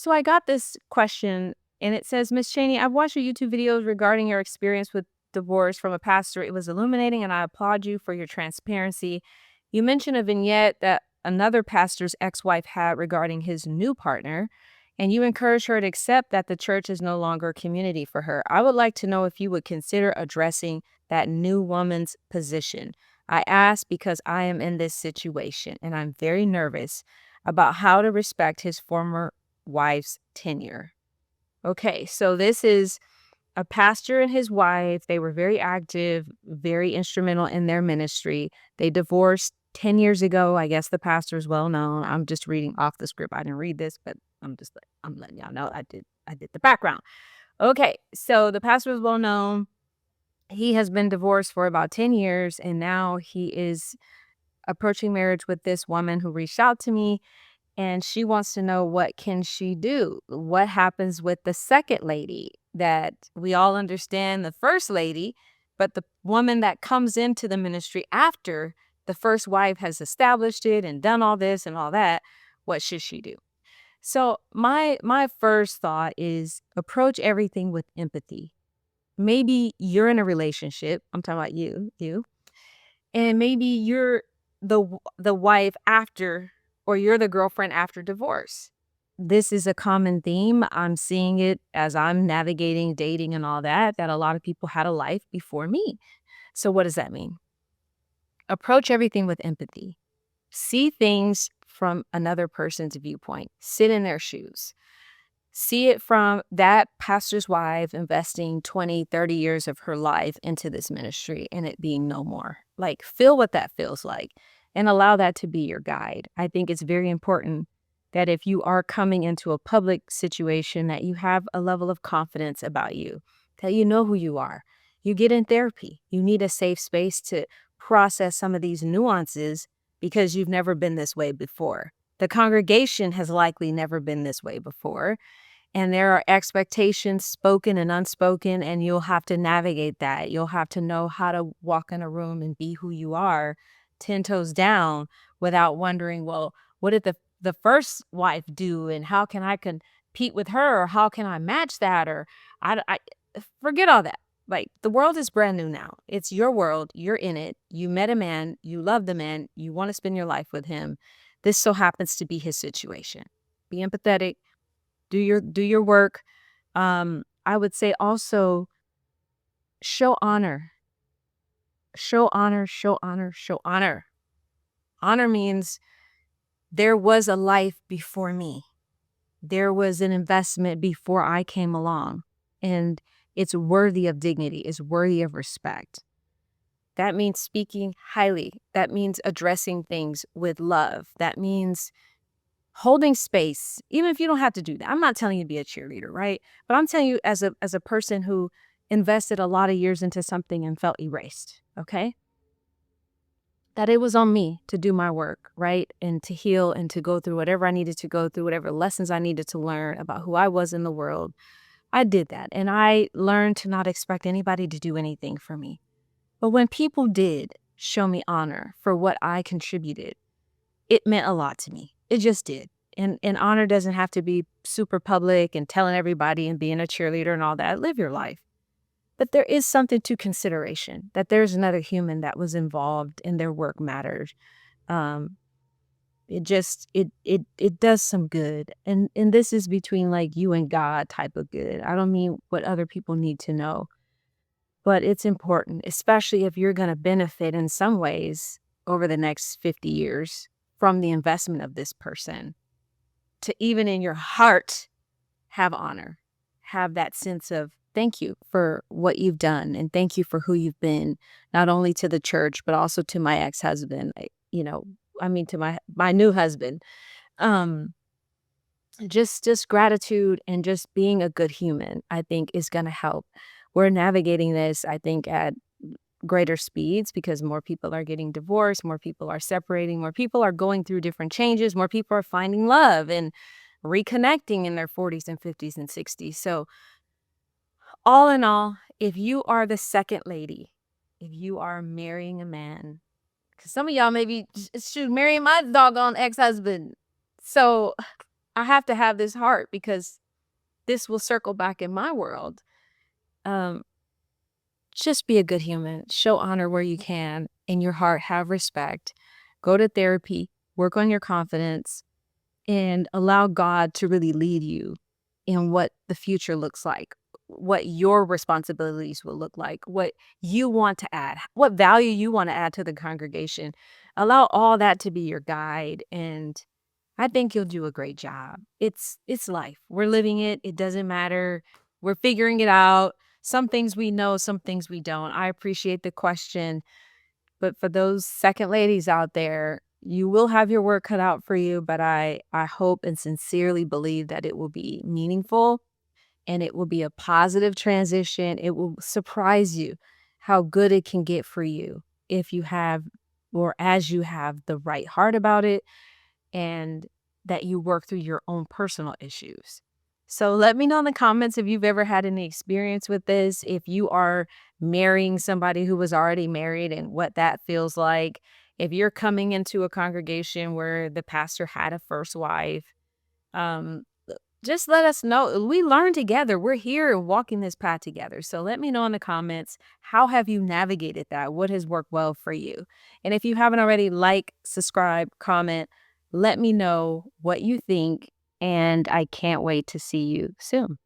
So I got this question and it says, Miss Chaney, I've watched your YouTube videos regarding your experience with divorce from a pastor. It was illuminating and I applaud you for your transparency. You mentioned a vignette that another pastor's ex-wife had regarding his new partner, and you encouraged her to accept that the church is no longer a community for her. I would like to know if you would consider addressing that new woman's position. I ask because I am in this situation and I'm very nervous about how to respect his former wife's tenure. Okay, so this is a pastor and his wife. They were very active, very instrumental in their ministry. They divorced 10 years ago. I guess the pastor is well known. I'm just reading off the script. I didn't read this, but I'm letting y'all know I did the background. Okay, so the pastor is well known. He has been divorced for about 10 years and now he is approaching marriage with this woman who reached out to me, and she wants to know, what can she do? What happens with the second lady? That we all understand the first lady, but the woman that comes into the ministry after the first wife has established it and done all this and all that, what should she do? So my first thought is approach everything with empathy. Maybe you're in a relationship. I'm talking about you, and maybe you're the wife after, or you're the girlfriend after divorce. This is a common theme. I'm seeing it as I'm navigating dating and all that a lot of people had a life before me. So what does that mean? Approach everything with empathy. See things from another person's viewpoint. Sit in their shoes. See it from that pastor's wife investing 20, 30 years of her life into this ministry and it being no more. Like, feel what that feels like and allow that to be your guide. I think it's very important that if you are coming into a public situation, that you have a level of confidence about you, that you know who you are. You get in therapy. You need a safe space to process some of these nuances because you've never been this way before. The congregation has likely never been this way before. And there are expectations, spoken and unspoken, and you'll have to navigate that. You'll have to know how to walk in a room and be who you are, 10 toes down, without wondering, well, what did the first wife do? And how can I compete with her? Or how can I match that? Or I forget all that. Like, the world is brand new now. It's your world. You're in it. You met a man. You love the man. You want to spend your life with him. This so happens to be his situation. Be empathetic. Do your work. I would say also show honor. Show honor, show honor, show honor. Honor means there was a life before me. There was an investment before I came along. And it's worthy of dignity. It's worthy of respect. That means speaking highly. That means addressing things with love. That means holding space, even if you don't have to do that. I'm not telling you to be a cheerleader, right? But I'm telling you as a person who invested a lot of years into something and felt erased, okay? That it was on me to do my work, right? And to heal and to go through whatever I needed to go through, whatever lessons I needed to learn about who I was in the world. I did that. And I learned to not expect anybody to do anything for me. But when people did show me honor for what I contributed, it meant a lot to me. It just did. And honor doesn't have to be super public and telling everybody and being a cheerleader and all that. Live your life. But there is something to consideration, that there's another human that was involved and their work mattered. It does some good. And this is between like you and God type of good. I don't mean what other people need to know. But it's important, especially if you're going to benefit in some ways over the next 50 years from the investment of this person, to even in your heart have honor, have that sense of thank you for what you've done and thank you for who you've been, not only to the church, but also to my ex-husband, to my new husband. Just gratitude and just being a good human, I think, is going to help. We're navigating this, I think, at greater speeds because more people are getting divorced, more people are separating, more people are going through different changes, more people are finding love and reconnecting in their 40s and 50s and 60s. So all in all, if you are the second lady, if you are marrying a man, because some of y'all may be marrying my doggone ex-husband. So I have to have this heart because this will circle back in my world. Um, just be a good human. Show honor where you can. In your heart, have respect. Go to therapy. Work on your confidence. And allow God to really lead you in what the future looks like, what your responsibilities will look like, what you want to add, what value you want to add to the congregation. Allow all that to be your guide, and I think you'll do a great job. It's life. We're living it. It doesn't matter. We're figuring it out. Some things we know, some things we don't. I appreciate the question. But for those second ladies out there, you will have your work cut out for you, but I hope and sincerely believe that it will be meaningful and it will be a positive transition. It will surprise you how good it can get for you if you have, or as you have, the right heart about it, and that you work through your own personal issues. So let me know in the comments if you've ever had any experience with this, if you are marrying somebody who was already married and what that feels like. If you're coming into a congregation where the pastor had a first wife, um, just let us know. We learn together. We're here walking this path together. So let me know in the comments, how have you navigated that? What has worked well for you? And if you haven't already, like, subscribe, comment, let me know what you think. And I can't wait to see you soon.